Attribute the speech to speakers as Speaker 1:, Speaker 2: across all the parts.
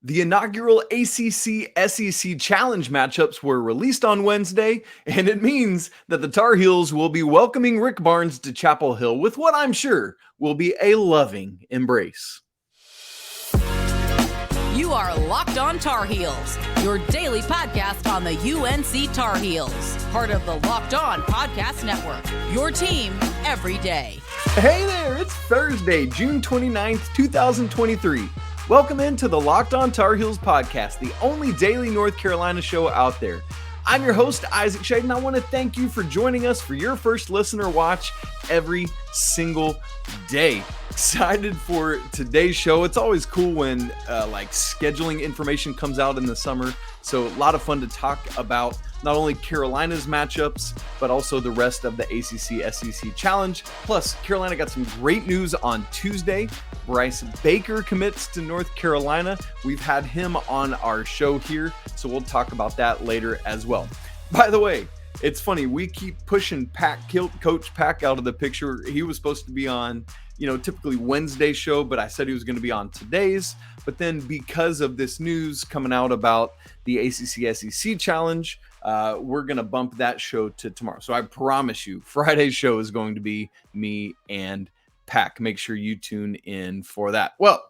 Speaker 1: The inaugural ACC SEC Challenge matchups were released on Wednesday, and it means that the Tar Heels will be welcoming Rick Barnes to Chapel Hill with what I'm sure will be a loving embrace.
Speaker 2: You are Locked On Tar Heels, your daily podcast on the UNC Tar Heels, part of the Locked On Podcast Network, your team every day.
Speaker 1: Hey there, it's Thursday, June 29th, 2023. Welcome into the Locked On Tar Heels podcast, the only daily North Carolina show out there. I'm your host, Isaac Shaden. I want to thank you for joining us for your first listen or watch every single day. Excited for today's show. It's always cool when scheduling information comes out in the summer. So a lot of fun to talk about not only Carolina's matchups, but also the rest of the ACC SEC Challenge. Plus, Carolina got some great news on Tuesday. Bryce Baker commits to North Carolina. We've had him on our show here, so we'll talk about that later as well. By the way, it's funny, we keep pushing Coach Pack out of the picture. He was supposed to be on, typically Wednesday show, but I said he was going to be on today's. But then because of this news coming out about the ACC SEC Challenge, we're going to bump that show to tomorrow. So I promise you, Friday's show is going to be me and Pack. Make sure you tune in for that. Well,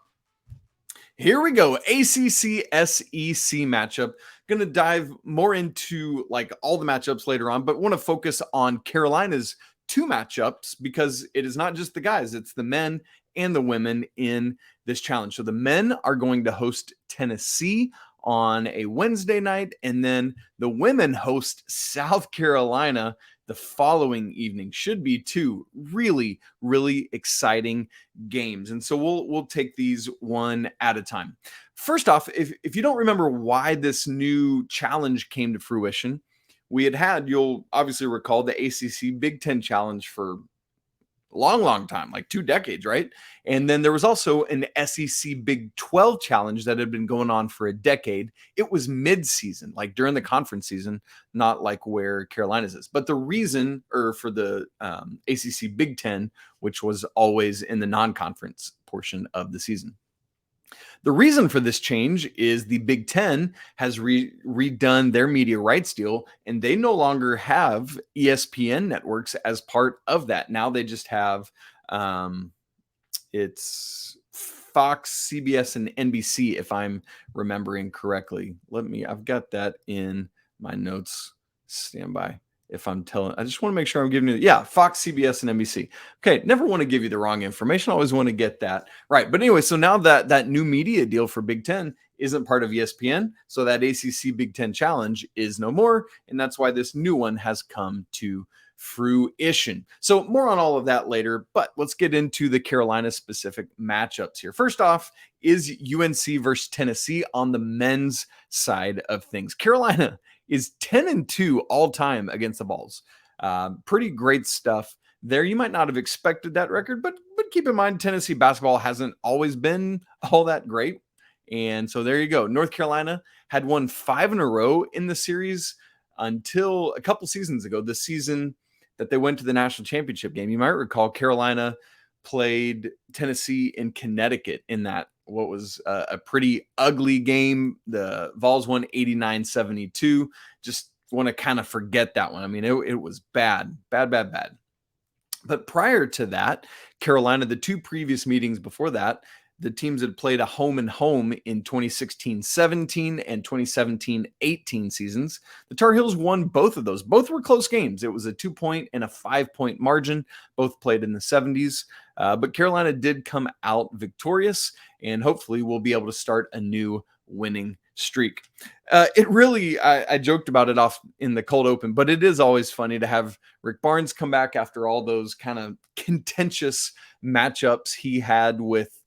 Speaker 1: here we go. ACC SEC matchup. Going to dive more into all the matchups later on, but want to focus on Carolina's two matchups because it is not just the guys, it's the men and the women in this challenge. So the men are going to host Tennessee on a Wednesday night, and then the women host South Carolina the following evening. Should be two really, really exciting games. And so we'll take these one at a time. First off, if you don't remember why this new challenge came to fruition, you'll obviously recall the ACC Big Ten Challenge for a long time, like 2 decades, right? And then there was also an SEC Big 12 Challenge that had been going on for a decade. It was mid-season, like during the conference season, not like where Carolina's is. But the reason, for the ACC Big Ten, which was always in the non-conference portion of the season. The reason for this change is the Big Ten has redone their media rights deal, and they no longer have ESPN networks as part of that. Now they just have it's Fox, CBS, and NBC, if I'm remembering correctly. I've got that in my notes. Stand by. I just want to make sure I'm giving you, Fox, CBS, and NBC. Okay, never want to give you the wrong information. Always want to get that right. But anyway, so now that new media deal for Big Ten isn't part of ESPN, so that ACC Big Ten Challenge is no more, and that's why this new one has come to fruition. So more on all of that later, but let's get into the Carolina-specific matchups here. First off is UNC versus Tennessee on the men's side of things. Carolina is 10-2 all time against the Vols. Pretty great stuff there. You might not have expected that record, but keep in mind, Tennessee basketball hasn't always been all that great. And so there you go. North Carolina had won 5 in a row in the series until a couple seasons ago, the season that they went to the national championship game. You might recall Carolina played Tennessee in Connecticut in that what was a pretty ugly game. The Vols won 89-72. Just want to kind of forget that one. I mean, it was bad. But prior to that, Carolina, the 2 previous meetings before that, the teams had played a home and home in 2016-17 and 2017-18 seasons. The Tar Heels won both of those. Both were close games. It was a 2-point and a 5-point margin. Both played in the 70s. But Carolina did come out victorious, and hopefully we'll be able to start a new winning streak. I joked about it off in the cold open, but it is always funny to have Rick Barnes come back after all those kind of contentious matchups he had with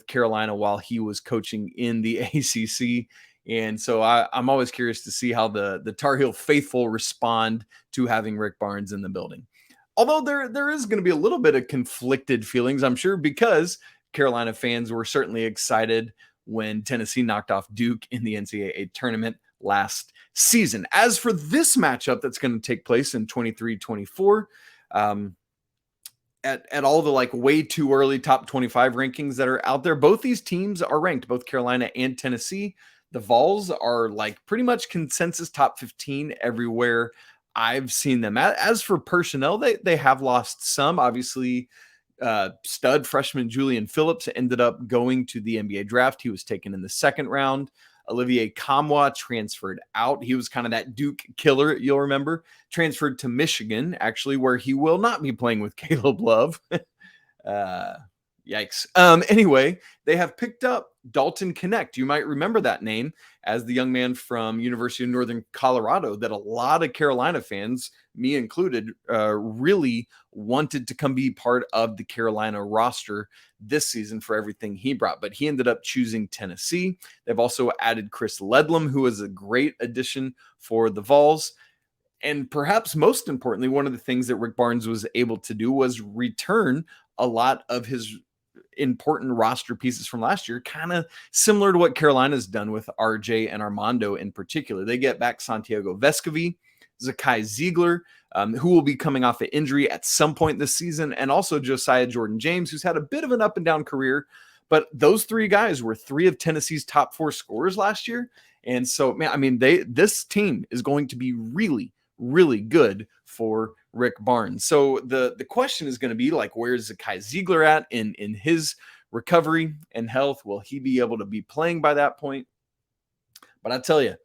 Speaker 1: Carolina while he was coaching in the ACC. And so I'm always curious to see how the Tar Heel faithful respond to having Rick Barnes in the building. Although there is going to be a little bit of conflicted feelings, I'm sure, because Carolina fans were certainly excited when Tennessee knocked off Duke in the NCAA tournament last season. As for this matchup that's going to take place in 23-24, at all the like way too early top 25 rankings that are out there. Both these teams are ranked, both Carolina and Tennessee. The Vols are like pretty much consensus top 15 everywhere I've seen them. As for personnel, they have lost some. Obviously, stud freshman Julian Phillips ended up going to the NBA draft. He was taken in the second round. Olivier Kamwa transferred out. He was kind of that Duke killer, you'll remember. Transferred to Michigan, actually, where he will not be playing with Caleb Love. Yikes. Anyway, they have picked up Dalton Connect. You might remember that name as the young man from University of Northern Colorado that a lot of Carolina fans, me included, really wanted to come be part of the Carolina roster this season for everything he brought. But he ended up choosing Tennessee. They've also added Chris Ledlam, who is a great addition for the Vols. And perhaps most importantly, one of the things that Rick Barnes was able to do was return a lot of his important roster pieces from last year, kind of similar to what Carolina's done with RJ and Armando in particular. They get back Santiago Vescovi, Zakai Zeigler, who will be coming off an injury at some point this season, and also Josiah-Jordan James, who's had a bit of an up and down career. But those three guys were three of Tennessee's top four scorers last year. And so, man, I mean, this team is going to be really, really good for Rick Barnes. So the question is going to be like, where's Zakai Zeigler at in his recovery and health? Will he be able to be playing by that point? But I tell you,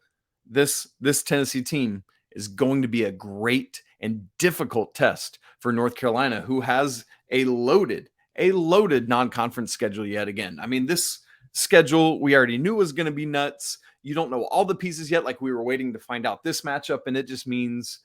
Speaker 1: this Tennessee team is going to be a great and difficult test for North Carolina, who has a loaded non-conference schedule yet again. I mean, this schedule we already knew was going to be nuts. You don't know all the pieces yet. Like, we were waiting to find out this matchup, and it just means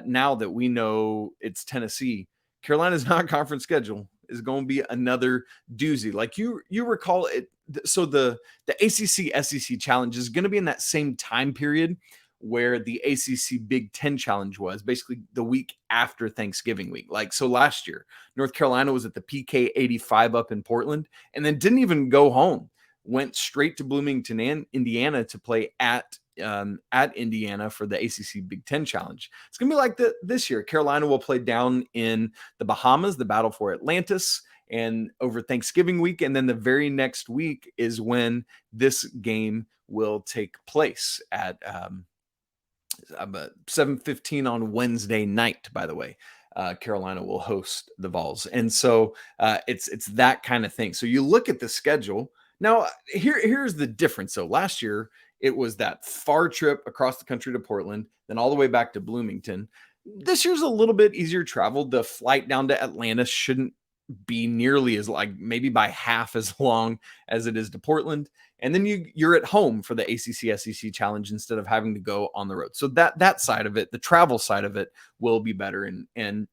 Speaker 1: now that we know it's Tennessee, Carolina's non-conference schedule is going to be another doozy. Like you recall it. So the ACC SEC challenge is going to be in that same time period where the ACC Big Ten challenge was, basically the week after Thanksgiving week. Like, so last year, North Carolina was at the PK 85 up in Portland and then didn't even go home. Went straight to Bloomington, Indiana to play at Indiana for the ACC Big Ten Challenge. It's going to be like this year. Carolina will play down in the Bahamas, the battle for Atlantis, and over Thanksgiving week. And then the very next week is when this game will take place at 7:15 on Wednesday night, by the way. Carolina will host the Vols. And so it's that kind of thing. So you look at the schedule. Now, here's the difference. So last year, it was that far trip across the country to Portland, then all the way back to Bloomington. This year's a little bit easier travel. The flight down to Atlanta shouldn't be nearly as, like, maybe by half as long as it is to Portland. And then you're at home for the ACC SEC challenge instead of having to go on the road. So that side of it, the travel side of it, will be better. And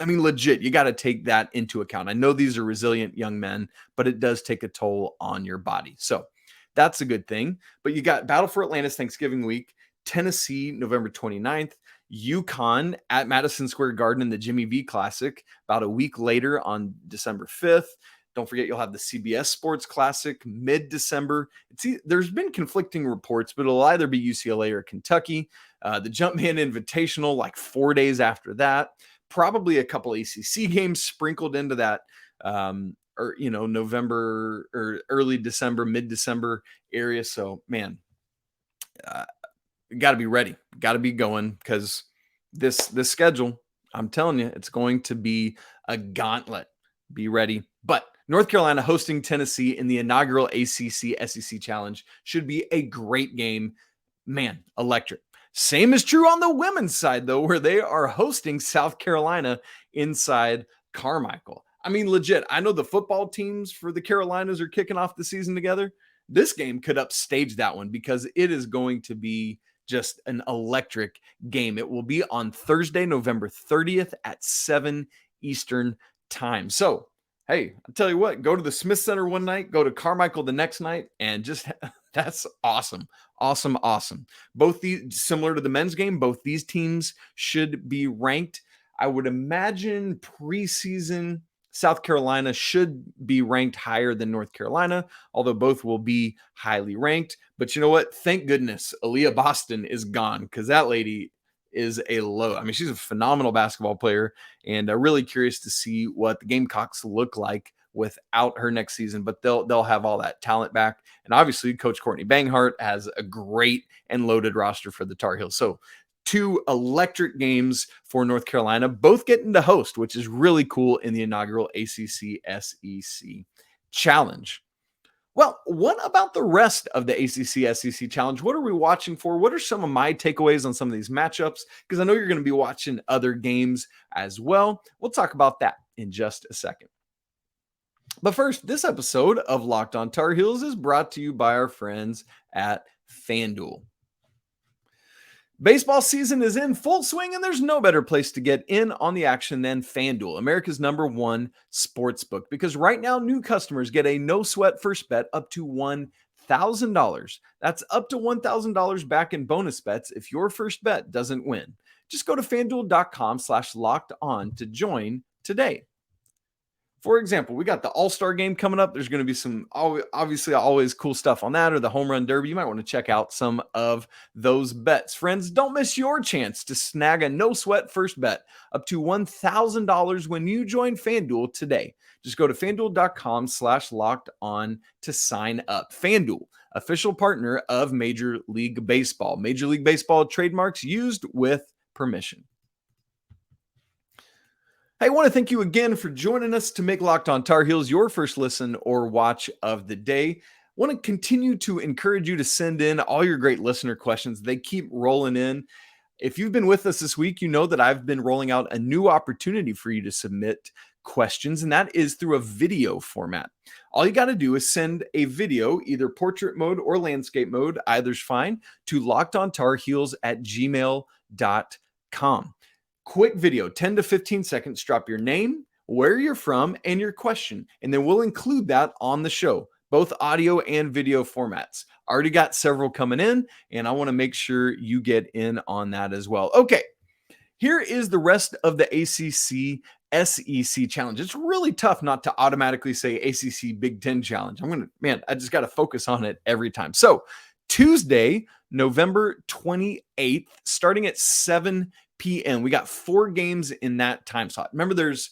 Speaker 1: I mean, legit, you got to take that into account. I know these are resilient young men, but it does take a toll on your body. So that's a good thing. But you got Battle for Atlantis Thanksgiving week, Tennessee November 29th, UConn at Madison Square Garden in the Jimmy V Classic about a week later on December 5th. Don't forget, you'll have the CBS Sports Classic mid-December. There's been conflicting reports, but it'll either be UCLA or Kentucky. The Jumpman Invitational, like 4 days after that. Probably a couple ACC games sprinkled into that, or November or early December, mid-December area. So, man, got to be ready. Got to be going, because this schedule, I'm telling you, it's going to be a gauntlet. Be ready. But North Carolina hosting Tennessee in the inaugural ACC SEC Challenge should be a great game. Man, electric. Same is true on the women's side, though, where they are hosting South Carolina inside Carmichael. I mean, legit, I know the football teams for the Carolinas are kicking off the season together. This game could upstage that one, because it is going to be just an electric game. It will be on Thursday, November 30th at 7 Eastern time. So, hey, I'll tell you what, go to the Smith Center one night, go to Carmichael the next night, and just that's awesome. Awesome. Both these, similar to the men's game, both these teams should be ranked. I would imagine preseason South Carolina should be ranked higher than North Carolina, although both will be highly ranked. But you know what? Thank goodness Aaliyah Boston is gone, because that lady is a load. I mean, she's a phenomenal basketball player, and really curious to see what the Gamecocks look like without her next season, but they'll have all that talent back. And obviously Coach Courtney Banghart has a great and loaded roster for the Tar Heels. So 2 electric games for North Carolina, both getting to host, which is really cool in the inaugural ACC SEC Challenge. Well, what about the rest of the ACC SEC Challenge? What are we watching for? What are some of my takeaways on some of these matchups? Because I know you're going to be watching other games as well. We'll talk about that in just a second. But first, this episode of Locked On Tar Heels is brought to you by our friends at FanDuel. Baseball season is in full swing, and there's no better place to get in on the action than FanDuel, America's #1 sports book. Because right now, new customers get a no-sweat first bet up to $1,000. That's up to $1,000 back in bonus bets if your first bet doesn't win. Just go to FanDuel.com/locked-on to join today. For example, we got the All-Star game coming up. There's going to be some obviously always cool stuff on that, or the Home Run Derby. You might want to check out some of those bets. Friends, don't miss your chance to snag a no-sweat first bet up to $1,000 when you join FanDuel today. Just go to FanDuel.com/locked-on to sign up. FanDuel, official partner of Major League Baseball. Major League Baseball trademarks used with permission. Hey, I want to thank you again for joining us to make Locked On Tar Heels your first listen or watch of the day. I want to continue to encourage you to send in all your great listener questions. They keep rolling in. If you've been with us this week, you know that I've been rolling out a new opportunity for you to submit questions, and that is through a video format. All you got to do is send a video, either portrait mode or landscape mode, either's fine, to lockedontarheels@gmail.com. Quick video, 10 to 15 seconds. Drop your name, where you're from, and your question, and then we'll include that on the show, both audio and video formats. Already got several coming in, and I want to make sure you get in on that as well. Okay, here is the rest of the ACC SEC Challenge. It's really tough not to automatically say ACC Big Ten Challenge. I just got to focus on it every time. So Tuesday, November 28th, starting at 7 p.m. We got 4 games in that time slot. Remember, there's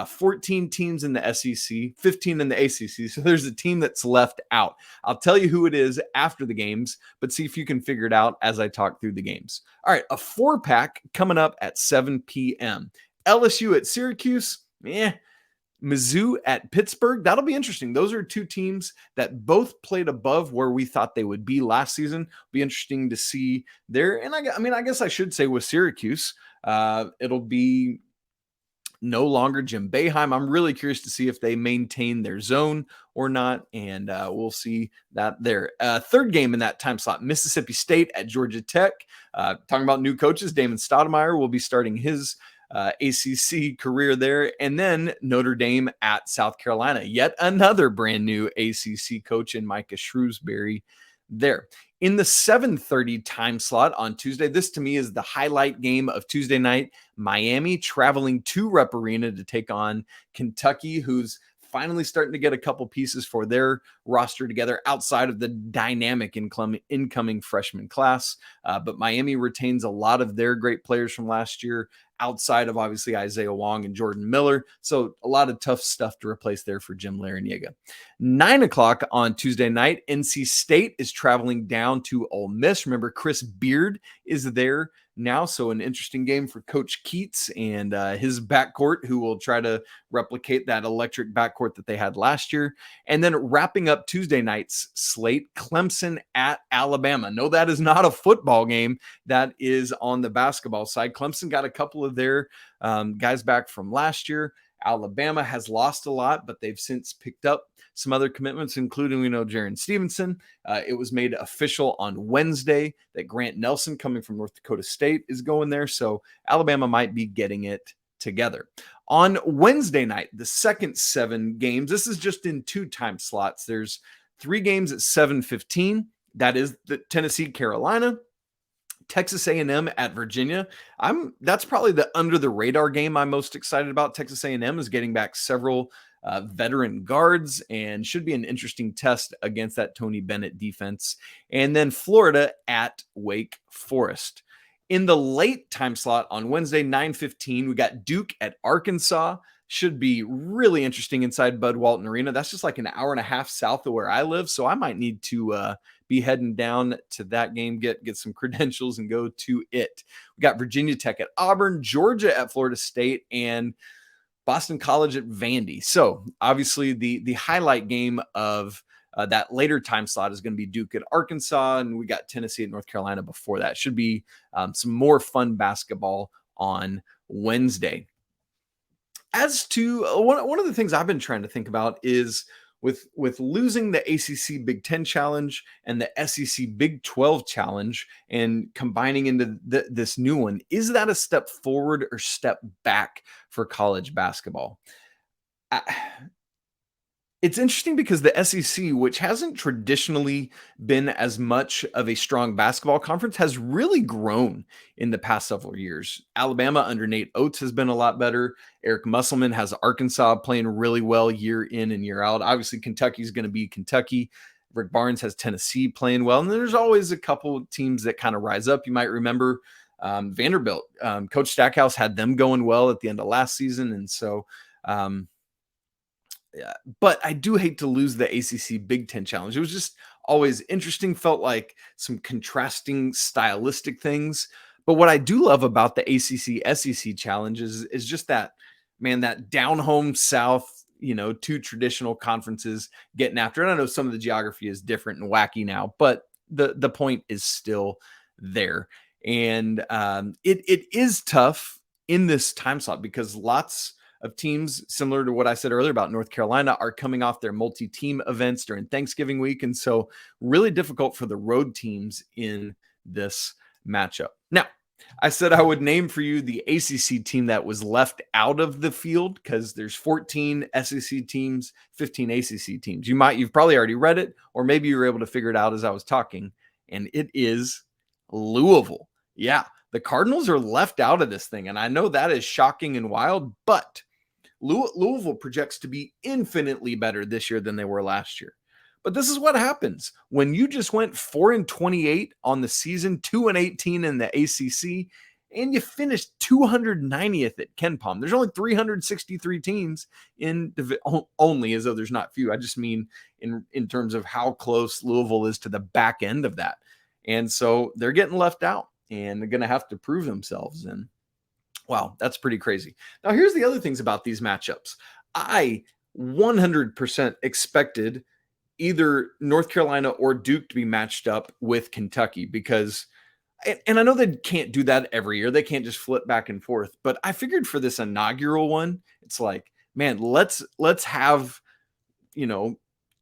Speaker 1: 14 teams in the SEC, 15 in the ACC. So there's a team that's left out. I'll tell you who it is after the games, but see if you can figure it out as I talk through the games. All right, a 4-pack coming up at 7 p.m. LSU at Syracuse. Mizzou at Pittsburgh. That'll be interesting. Those are 2 teams that both played above where we thought they would be last season. Be interesting to see there. And I guess I should say with Syracuse, it'll be no longer Jim Boeheim. I'm really curious to see if they maintain their zone or not, and we'll see that there. Third game in that time slot, Mississippi State at Georgia Tech. Talking about new coaches, Damon Stoudemire will be starting his ACC career there. And then Notre Dame at South Carolina, yet another brand new ACC coach in Micah Shrewsbury there. In the 7:30 time slot on Tuesday, this to me is the highlight game of Tuesday night. Miami traveling to Rupp Arena to take on Kentucky, who's finally starting to get a couple pieces for their roster together outside of the dynamic incoming freshman class. But Miami retains a lot of their great players from last year, outside of obviously Isaiah Wong and Jordan Miller. So a lot of tough stuff to replace there for Jim Larrañaga. 9 o'clock on Tuesday night, NC State is traveling down to Ole Miss. Remember, Chris Beard is there now, so an interesting game for Coach Keats and his backcourt, who will try to replicate that electric backcourt that they had last year. And then wrapping up Tuesday night's slate, Clemson at Alabama. No, that is not a football game. That is on the basketball side. Clemson got a couple of their guys back from last year. Alabama has lost a lot, but they've since picked up some other commitments, including, Jarin Stevenson. It was made official on Wednesday that Grant Nelson, coming from North Dakota State, is going there. So Alabama might be getting it together. On Wednesday night, the second 7 games, this is just in 2 time slots. There's 3 games at 7:15. That is the Tennessee, Carolina, Texas A&M at Virginia. That's probably the under the radar game I'm most excited about. Texas A&M is getting back several veteran guards and should be an interesting test against that Tony Bennett defense. And then Florida at Wake Forest. In the late time slot on Wednesday, 9:15, we got Duke at Arkansas. Should be really interesting inside Bud Walton Arena. That's just like an hour and a half south of where I live, so I might need to be heading down to that game, get some credentials and go to it. We got Virginia Tech at Auburn, Georgia at Florida State, and Boston College at Vandy. So obviously the highlight game of that later time slot is going to be Duke at Arkansas, and we got Tennessee at North Carolina before that. Should be some more fun basketball on Wednesday. As to one of the things I've been trying to think about is with losing the ACC Big Ten Challenge and the SEC Big 12 Challenge and combining into this new one, is that a step forward or step back for college basketball? It's interesting because the SEC, which hasn't traditionally been as much of a strong basketball conference, has really grown in the past several years. Alabama under Nate Oates has been a lot better. Eric Musselman has Arkansas playing really well year in and year out. Obviously, Kentucky's going to be Kentucky. Rick Barnes has Tennessee playing well. And there's always a couple teams that kind of rise up. You might remember Vanderbilt. Coach Stackhouse had them going well at the end of last season. And so, but I do hate to lose the ACC Big Ten Challenge. It was just always interesting, felt like some contrasting stylistic things. But what I do love about the ACC SEC Challenge is just that, man, that down home south, two traditional conferences getting after it. I know some of the geography is different and wacky now, but the point is still there. And it is tough in this time slot because lots of teams, similar to what I said earlier about North Carolina, are coming off their multi-team events during Thanksgiving week. And so really difficult for the road teams in this matchup. Now, I said I would name for you the ACC team that was left out of the field because there's 14 SEC teams, 15 ACC teams. You've probably already read it, or maybe you were able to figure it out as I was talking, and it is Louisville. Yeah, the Cardinals are left out of this thing, and I know that is shocking and wild, but Louisville projects to be infinitely better this year than they were last year. But this is what happens when you just went 4-28 on the season, 2-18 in the ACC, and you finished 290th at KenPom. There's only 363 teams in only, as though there's not few. I just mean in terms of how close Louisville is to the back end of that. And so they're getting left out, and they're going to have to prove themselves. And wow, that's pretty crazy. Now, here's the other things about these matchups. I 100% expected either North Carolina or Duke to be matched up with Kentucky because, and I know they can't do that every year. They can't just flip back and forth. But I figured for this inaugural one, it's like, man, let's have,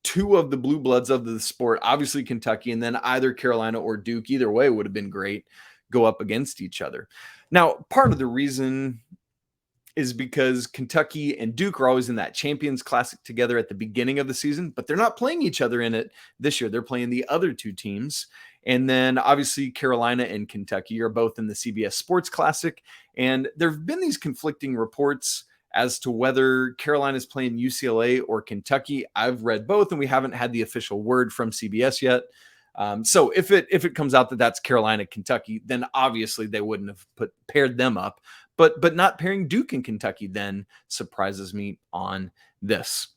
Speaker 1: two of the blue bloods of the sport, obviously Kentucky, and then either Carolina or Duke. Either way would have been great. Go up against each other. Now, part of the reason is because Kentucky and Duke are always in that Champions Classic together at the beginning of the season, but they're not playing each other in it this year. They're playing the other two teams. And then obviously Carolina and Kentucky are both in the CBS Sports Classic. And there have been these conflicting reports as to whether Carolina is playing UCLA or Kentucky. I've read both, and we haven't had the official word from CBS yet. So if it comes out that that's Carolina, Kentucky, then obviously they wouldn't have paired them up. But not pairing Duke and Kentucky then surprises me on this.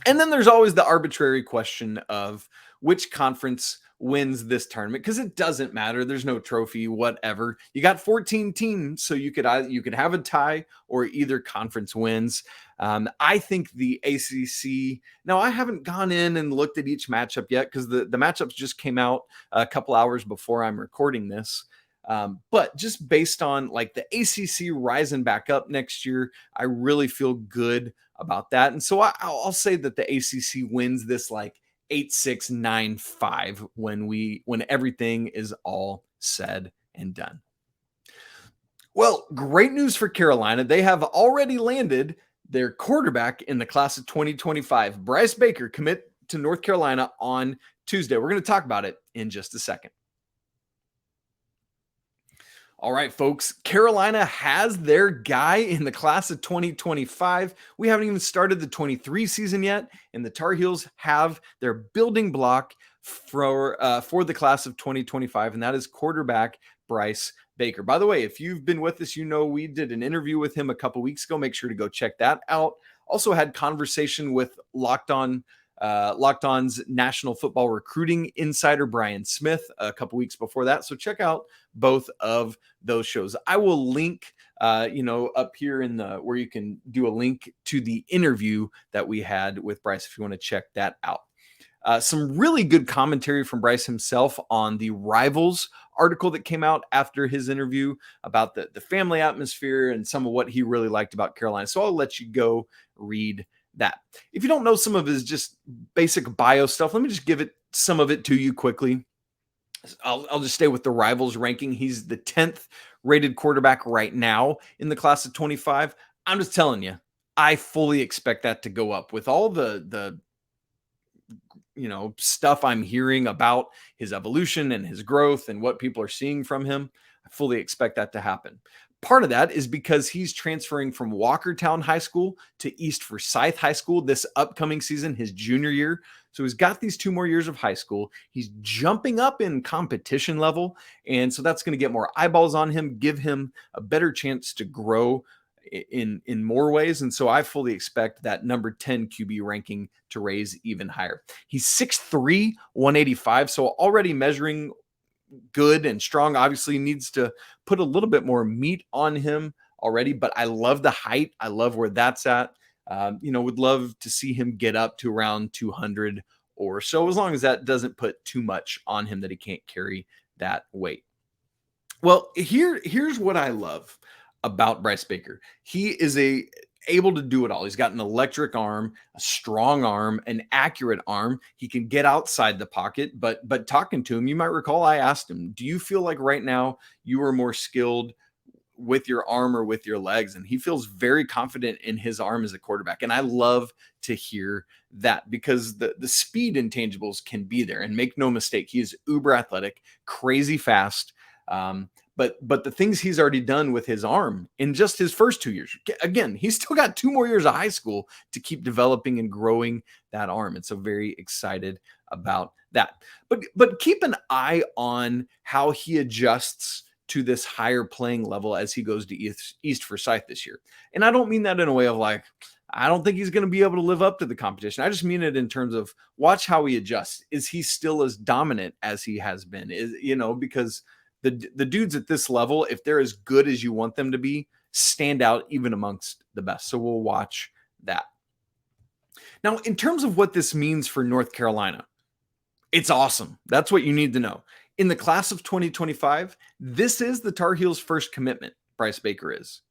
Speaker 1: And then there's always the arbitrary question of which conference wins this tournament, because it doesn't matter. There's no trophy, whatever. You got 14 teams, so you could have a tie or either conference wins. I think the ACC. Now, I haven't gone in and looked at each matchup yet because the matchups just came out a couple hours before I'm recording this. But just based on like the ACC rising back up next year, I really feel good about that. And so I'll say that the ACC wins this like 8-6, 9-5 when everything is all said and done. Well, great news for Carolina. They have already landed their quarterback in the class of 2025. Bryce Baker commit to North Carolina on Tuesday. We're going to talk about it in just a second. All right, folks, Carolina has their guy in the class of 2025. We haven't even started the 23 season yet, and the Tar Heels have their building block for the class of 2025, and that is quarterback Bryce Baker. By the way, if you've been with us, we did an interview with him a couple weeks ago. Make sure to go check that out. Also had conversation with Locked On's National Football Recruiting Insider Brian Smith a couple weeks before that. So check out both of those shows. I will link, up here in where you can do a link to the interview that we had with Bryce if you want to check that out. Some really good commentary from Bryce himself on the Rivals article that came out after his interview about the family atmosphere and some of what he really liked about Carolina. So I'll let you go read that. If you don't know some of his just basic bio stuff, let me just give some of it to you quickly. I'll just stay with the Rivals ranking. He's the 10th rated quarterback right now in the class of 25. I'm just telling you, I fully expect that to go up with all the stuff I'm hearing about his evolution and his growth and what people are seeing from him. I fully expect that to happen. Part of that is because he's transferring from Walkertown High School to East Forsyth High School this upcoming season, his junior year. So he's got these 2 more years of high school. He's jumping up in competition level. And so that's going to get more eyeballs on him, give him a better chance to grow in more ways. And so I fully expect that number 10 QB ranking to raise even higher. He's 6'3", 185. So already measuring good and strong. Obviously needs to put a little bit more meat on him already, but I love the height. I love where that's at. Would love to see him get up to around 200 or so, as long as that doesn't put too much on him that he can't carry that weight. Well, here's what I love about Bryce Baker. He is able to do it all. He's got an electric arm, a strong arm, an accurate arm. He can get outside the pocket, but talking to him, you might recall I asked him, do you feel like right now you are more skilled with your arm or with your legs? And he feels very confident in his arm as a quarterback. And I love to hear that, because the speed intangibles can be there. And make no mistake, he is uber athletic, crazy fast. But the things he's already done with his arm in just his first 2 years, again, he's still got 2 more years of high school to keep developing and growing that arm. And so very excited about that. But keep an eye on how he adjusts to this higher playing level as he goes to East Forsyth this year. And I don't mean that in a way of like, I don't think he's going to be able to live up to the competition. I just mean it in terms of watch how he adjusts. Is he still as dominant as he has been? Because the dudes at this level, if they're as good as you want them to be, stand out even amongst the best. So we'll watch that. Now, in terms of what this means for North Carolina, it's awesome. That's what you need to know. In the class of 2025, this is the Tar Heels' first commitment, Bryce Baker is.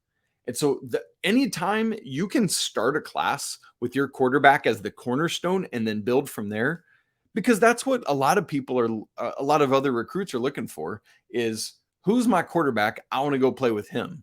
Speaker 1: And so anytime you can start a class with your quarterback as the cornerstone and then build from there, because that's what a lot of other recruits are looking for, is who's my quarterback? I want to go play with him.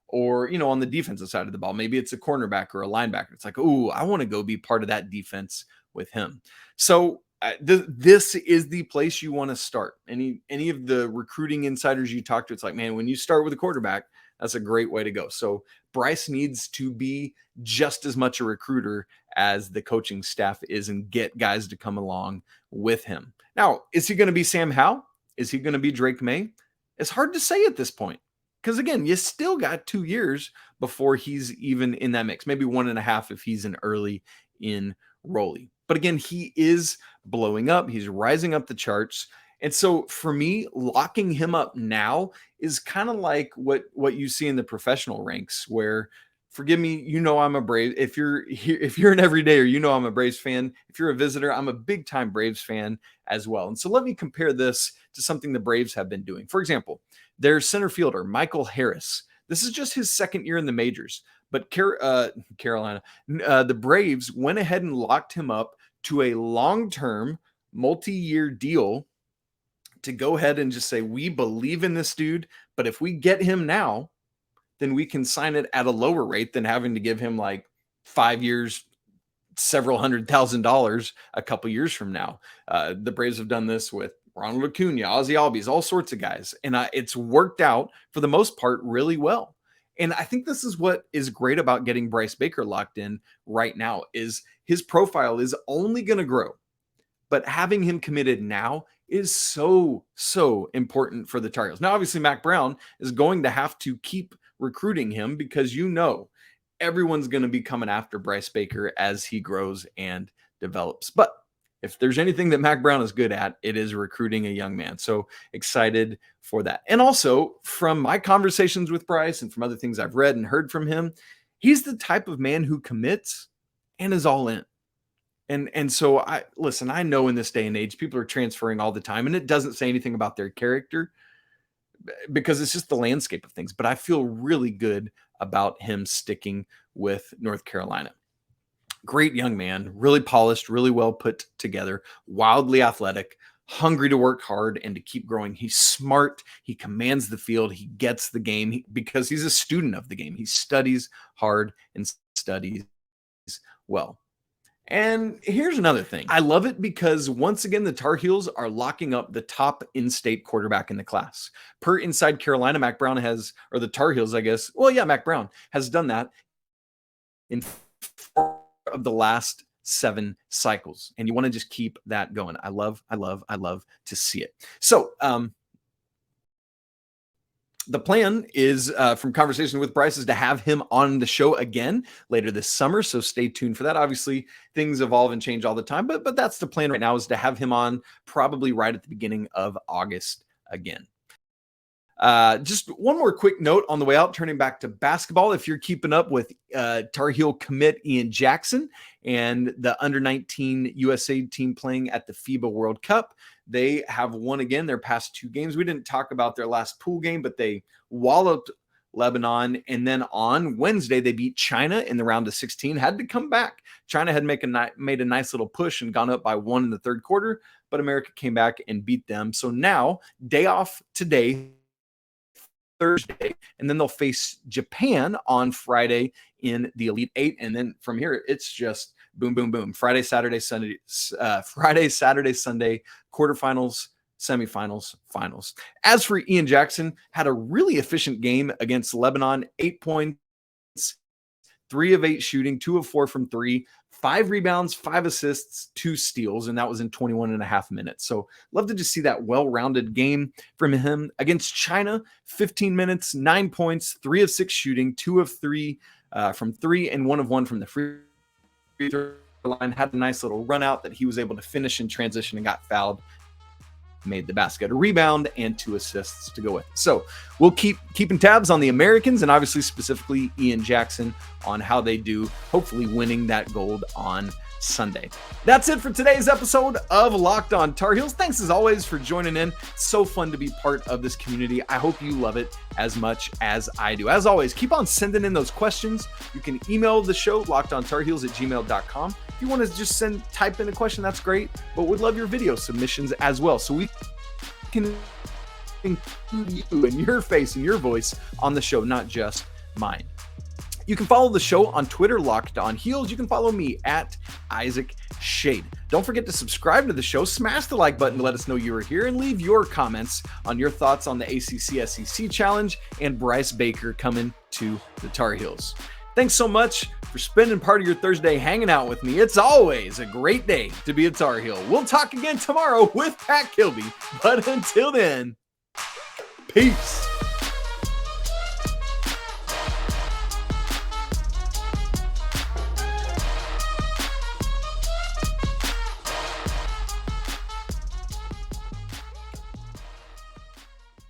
Speaker 1: Or, on the defensive side of the ball, maybe it's a cornerback or a linebacker. It's like, oh, I want to go be part of that defense with him. So this is the place you want to start. Any of the recruiting insiders you talk to, it's like, man, when you start with a quarterback, that's a great way to go. So Bryce needs to be just as much a recruiter as the coaching staff is and get guys to come along with him. Now, is he going to be Sam Howell? Is he going to be Drake May? It's hard to say at this point, because again, you still got 2 years before he's even in that mix, maybe 1.5 if he's an early enrollee. But again, he is blowing up. He's rising up the charts. And so for me, locking him up now is kind of like what you see in the professional ranks, where, forgive me, I'm a Brave. If you're an everydayer, I'm a Braves fan. If you're a visitor, I'm a big time Braves fan as well. And so let me compare this to something the Braves have been doing. For example, their center fielder, Michael Harris. This is just his second year in the majors, but Carolina, the Braves went ahead and locked him up to a long-term multi-year deal to go ahead and just say, we believe in this dude, but if we get him now, then we can sign it at a lower rate than having to give him like 5 years, several $100,000 a couple years from now. The Braves have done this with Ronald Acuna, Ozzie Albies, all sorts of guys. And it's worked out for the most part really well. And I think this is what is great about getting Bryce Baker locked in right now, is his profile is only going to grow but having him committed now is so important for the Tar Heels. Now, obviously, Mack Brown is going to have to keep recruiting him because everyone's going to be coming after Bryce Baker as he grows and develops. But if there's anything that Mack Brown is good at, it is recruiting a young man. So excited for that. And also from my conversations with Bryce and from other things I've read and heard from him, he's the type of man who commits and is all in. And so I know in this day and age, people are transferring all the time, and it doesn't say anything about their character because it's just the landscape of things. But I feel really good about him sticking with North Carolina. Great young man, really polished, really well put together, wildly athletic, hungry to work hard and to keep growing. He's smart. He commands the field. He gets the game because he's a student of the game. He studies hard and studies well. And here's another thing. I love it because once again, the Tar Heels are locking up the top in-state quarterback in the class. Per Inside Carolina, Mack Brown the Tar Heels, I guess. Well, yeah, Mack Brown has done that in 4 of the last 7 cycles. And you want to just keep that going. I love to see it. So, the plan is, from conversation with Bryce, is to have him on the show again later this summer. So stay tuned for that. Obviously, things evolve and change all the time, but that's the plan right now, is to have him on probably right at the beginning of August again. Just one more quick note on the way out, turning back to basketball. If you're keeping up with Tar Heel commit Ian Jackson and the under-19 USA team playing at the FIBA World Cup, they have won again their past 2 games. We didn't talk about their last pool game, but they walloped Lebanon. And then on Wednesday, they beat China in the round of 16, had to come back. China had made a nice little push and gone up by 1 in the third quarter, but America came back and beat them. So now, day off today, Thursday, and then they'll face Japan on Friday in the Elite 8. And then from here, it's just boom, boom, boom. Friday, Saturday, Sunday, quarterfinals, semifinals, finals. As for Ian Jackson, had a really efficient game against Lebanon, 8 points, 3 of 8 shooting, 2 of 4 from 3, 5 rebounds, 5 assists, 2 steals, and that was in 21 and a half minutes. So love to just see that well-rounded game from him. Against China, 15 minutes, 9 points, 3 of 6 shooting, 2 of 3 from 3, and 1 of 1 from the free throw line. Had a nice little run out that he was able to finish in transition and got fouled. Made the basket, a rebound, and 2 assists to go with. So we'll keep keeping tabs on the Americans and obviously specifically Ian Jackson on how they do, hopefully winning that gold on Sunday. That's it for today's episode of Locked On Tar Heels. Thanks as always for joining in. So fun to be part of this community. I hope you love it as much as I do. As always, keep on sending in those questions. You can email the show, lockedontarheels@gmail.com. If you want to just type in a question, that's great. But we'd love your video submissions as well, so we can include you and your face and your voice on the show, not just mine. You can follow the show on Twitter, Locked On Heels. You can follow me at Isaac Shade. Don't forget to subscribe to the show, smash the like button to let us know you were here, and leave your comments on your thoughts on the ACC SEC Challenge and Bryce Baker coming to the Tar Heels. Thanks so much for spending part of your Thursday hanging out with me. It's always a great day to be a Tar Heel. We'll talk again tomorrow with Pat Kilby, but until then, peace.